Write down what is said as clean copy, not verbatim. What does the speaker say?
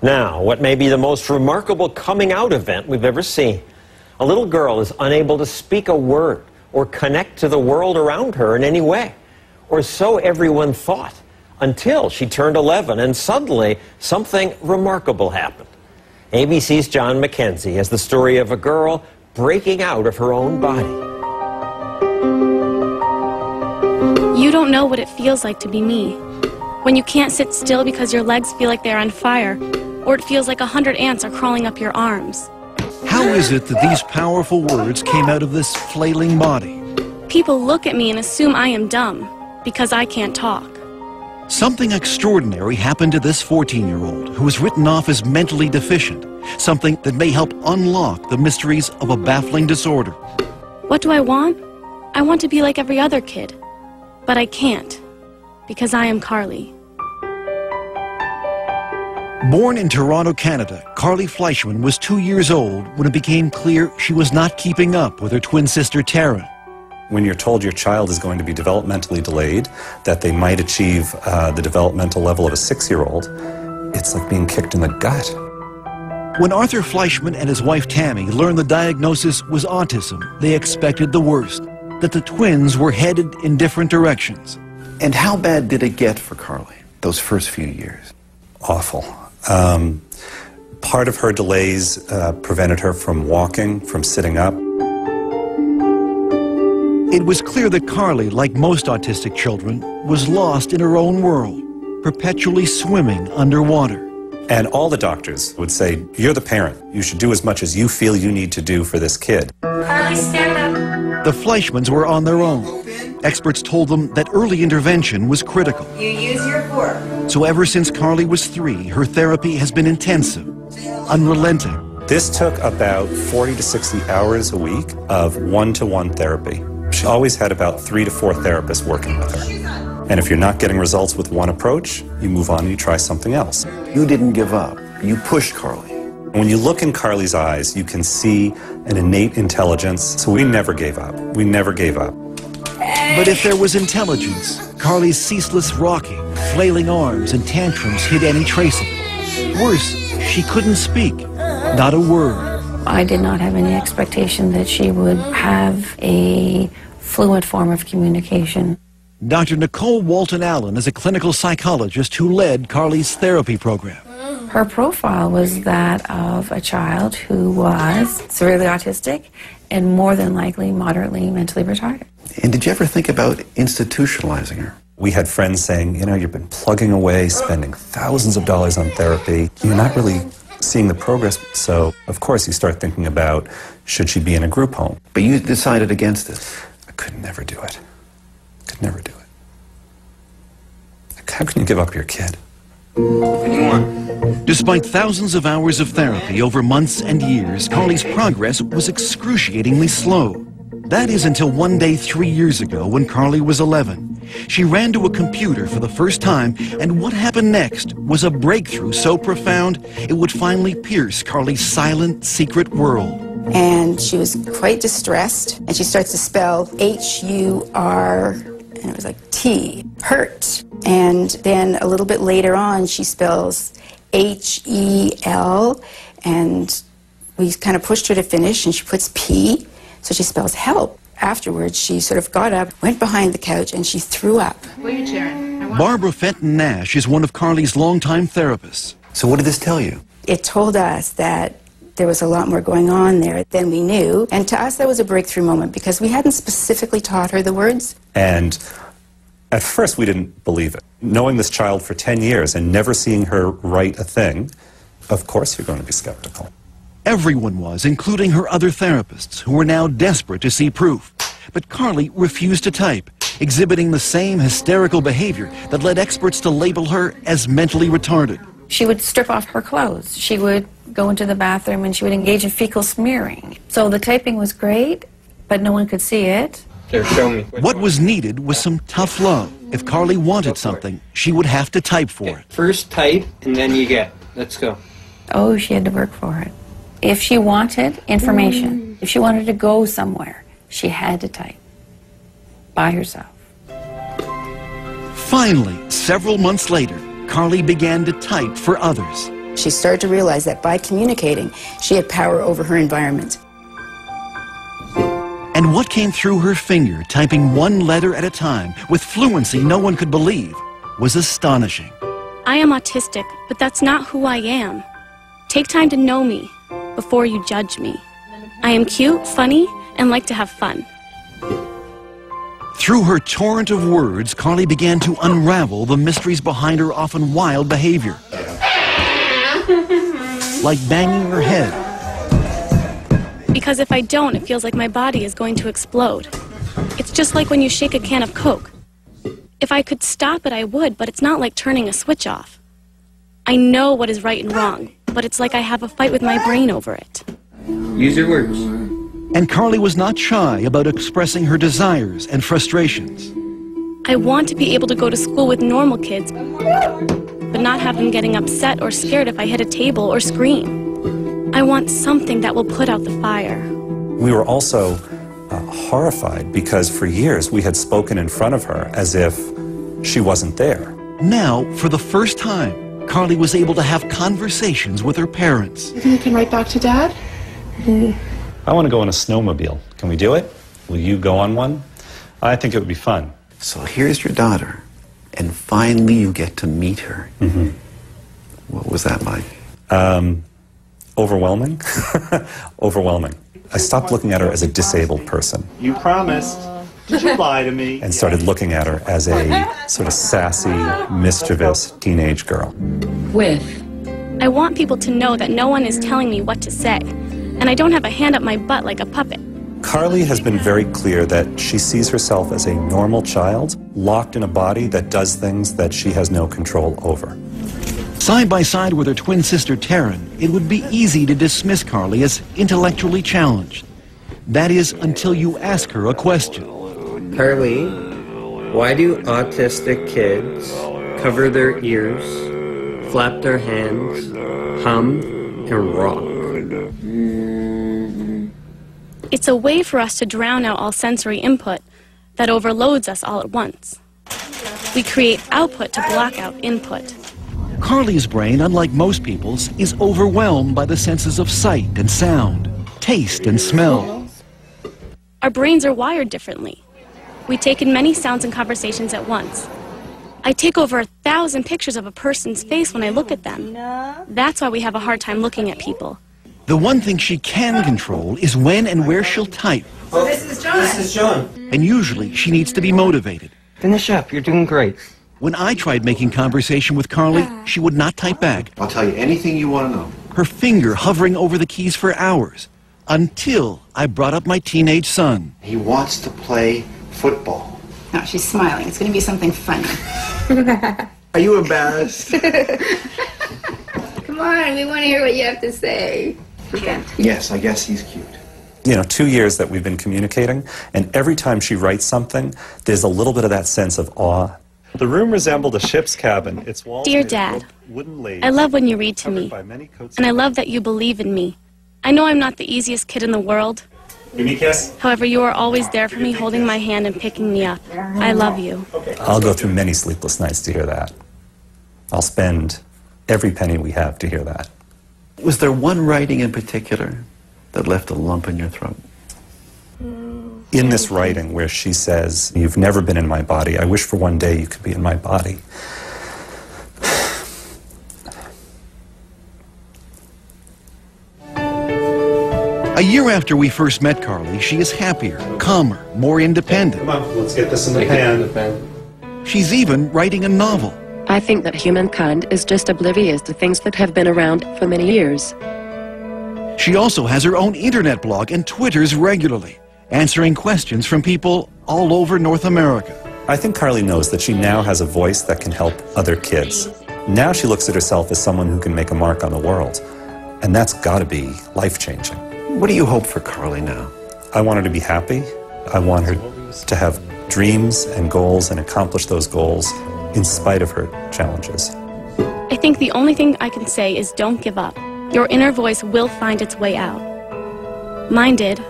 Now, what may be the most remarkable coming out event we've ever seen. A little girl is unable to speak a word or connect to the world around her in any way. Or so everyone thought, until she turned 11 and suddenly something remarkable happened. ABC's John McKenzie has the story of a girl breaking out of her own body. You don't know what it feels like to be me. When you can't sit still because your legs feel like they're on fire, or it feels like 100 ants are crawling up your arms. How is it that these powerful words came out of this flailing body? People look at me and assume I am dumb because I can't talk. Something extraordinary happened to this 14-year-old who was written off as mentally deficient, something that may help unlock the mysteries of a baffling disorder. What do I want? I want to be like every other kid, but I can't because I am Carly. Born in Toronto, Canada, Carly Fleischman was 2 years old when it became clear she was not keeping up with her twin sister Tara. When you're told your child is going to be developmentally delayed, that they might achieve the developmental level of a 6-year-old, it's like being kicked in the gut. When Arthur Fleischman and his wife Tammy learned the diagnosis was autism, they expected the worst, that the twins were headed in different directions. And how bad did it get for Carly, those first few years? Awful. Part of her delays prevented her from walking, from sitting up. It was clear that Carly, like most autistic children, was lost in her own world, perpetually swimming underwater. And all the doctors would say, you're the parent. You should do as much as you feel you need to do for this kid. Carly, stand up. The Fleischmans were on their own. Experts told them that early intervention was critical. You use your fork. So ever since Carly was 3, her therapy has been intensive, unrelenting. This took about 40 to 60 hours a week of one-to-one therapy. She always had about 3 to 4 therapists working with her. And if you're not getting results with one approach, you move on and you try something else. You didn't give up. You pushed Carly. When you look in Carly's eyes, you can see an innate intelligence. So we never gave up. We never gave up. But if there was intelligence, Carly's ceaseless rocking, flailing arms, and tantrums hid any trace of it. Worse, she couldn't speak, not a word. I did not have any expectation that she would have a fluent form of communication. Dr. Nicole Walton-Allen is a clinical psychologist who led Carly's therapy program. Her profile was that of a child who was severely autistic and more than likely moderately mentally retarded. And did you ever think about institutionalizing her? We had friends saying, you know, you've been plugging away, spending thousands of dollars on therapy. You're not really seeing the progress. So, of course, you start thinking about, should she be in a group home? But you decided against it. I could never do it. Could never do it. How can you give up your kid? Despite thousands of hours of therapy over months and years, Carly's progress was excruciatingly slow. That is until one day 3 years ago when Carly was 11. She ran to a computer for the first time, and what happened next was a breakthrough so profound it would finally pierce Carly's silent, secret world. And she was quite distressed, and she starts to spell H-U-R, and it was like T, hurt. And then a little bit later on, she spells H-E-L, and we kind of pushed her to finish, and she puts P, so she spells help. Afterwards, she sort of got up, went behind the couch, and she threw up. What are you cheering? Barbara Fenton Nash is one of Carly's longtime therapists. So what did this tell you? It told us that there was a lot more going on there than we knew, and to us that was a breakthrough moment because we hadn't specifically taught her the words. And at first we didn't believe it. Knowing this child for 10 years and never seeing her write a thing, of course you're going to be skeptical. Everyone was, including her other therapists, who were now desperate to see proof. But Carly refused to type, exhibiting the same hysterical behavior that led experts to label her as mentally retarded. She would strip off her clothes. She would go into the bathroom and she would engage in fecal smearing. So the typing was great, but no one could see it. Here, show me. What was needed was some tough love. If Carly wanted something, she would have to type for it. First type, and then you get. Let's go. Oh, she had to work for it. If she wanted information, if she wanted to go somewhere, she had to type by herself. Finally, several months later, Carly began to type for others. She started to realize that by communicating, she had power over her environment. And what came through her finger, typing one letter at a time, with fluency no one could believe, was astonishing. I am autistic, but that's not who I am. Take time to know me before you judge me. I am cute, funny, and like to have fun. Through her torrent of words, Carly began to unravel the mysteries behind her often wild behavior. Like banging her head. Because if I don't, it feels like my body is going to explode. It's just like when you shake a can of Coke. If I could stop it, I would, but it's not like turning a switch off. I know what is right and wrong, but it's like I have a fight with my brain over it. Use your words. And Carly was not shy about expressing her desires and frustrations. I want to be able to go to school with normal kids, but not have them getting upset or scared if I hit a table or scream. I want something that will put out the fire. We were also horrified because for years we had spoken in front of her as if she wasn't there. Now, for the first time, Carly was able to have conversations with her parents. You think you can write back to Dad? I want to go on a snowmobile. Can we do it? Will you go on one? I think it would be fun. So here's your daughter, and finally you get to meet her. Mm-hmm. What was that like? Overwhelming. Overwhelming. I stopped looking at her as a disabled person. You promised. Did you lie to me? And started looking at her as a sort of sassy, mischievous teenage girl. I want people to know that no one is telling me what to say, and I don't have a hand up my butt like a puppet. Carly has been very clear that she sees herself as a normal child, locked in a body that does things that she has no control over. Side by side with her twin sister Taryn, it would be easy to dismiss Carly as intellectually challenged. That is, until you ask her a question. Carly, why do autistic kids cover their ears, flap their hands, hum, and rock? It's a way for us to drown out all sensory input that overloads us all at once. We create output to block out input. Carly's brain, unlike most people's, is overwhelmed by the senses of sight and sound, taste and smell. Our brains are wired differently. We take in many sounds and conversations at once. I take over 1,000 pictures of a person's face when I look at them. That's why we have a hard time looking at people. The one thing she can control is when and where she'll type. Oh, this is John. This is John. And usually she needs to be motivated. Finish up. You're doing great. When I tried making conversation with Carly, she would not type back. I'll tell you anything you want to know. Her finger hovering over the keys for hours, until I brought up my teenage son. He wants to play football. No, she's smiling. It's going to be something funny. Are you embarrassed? Come on, we want to hear what you have to say. Yes, I guess he's cute. You know, 2 years that we've been communicating, and every time she writes something, there's a little bit of that sense of awe. The room resembled a ship's cabin. Its walls Dear made of Dad, wooden laths, I love when you read to me, covered by many coats and I love that you believe in me. I know I'm not the easiest kid in the world. Give me a kiss. However, you are always there for me, holding my hand and picking me up. I love you. I'll go through many sleepless nights to hear that. I'll spend every penny we have to hear that. Was there one writing in particular that left a lump in your throat? In this writing where she says, "You've never been in my body. I wish for one day you could be in my body." A year after we first met Carly, she is happier, calmer, more independent. Come on, let's get this in the pan. She's even writing a novel. I think that humankind is just oblivious to things that have been around for many years. She also has her own internet blog and twitters regularly, answering questions from people all over North America. I think Carly knows that she now has a voice that can help other kids. Now she looks at herself as someone who can make a mark on the world. And that's got to be life-changing. What do you hope for Carly now? I want her to be happy. I want her to have dreams and goals and accomplish those goals in spite of her challenges. I think the only thing I can say is don't give up. Your inner voice will find its way out. Mine did.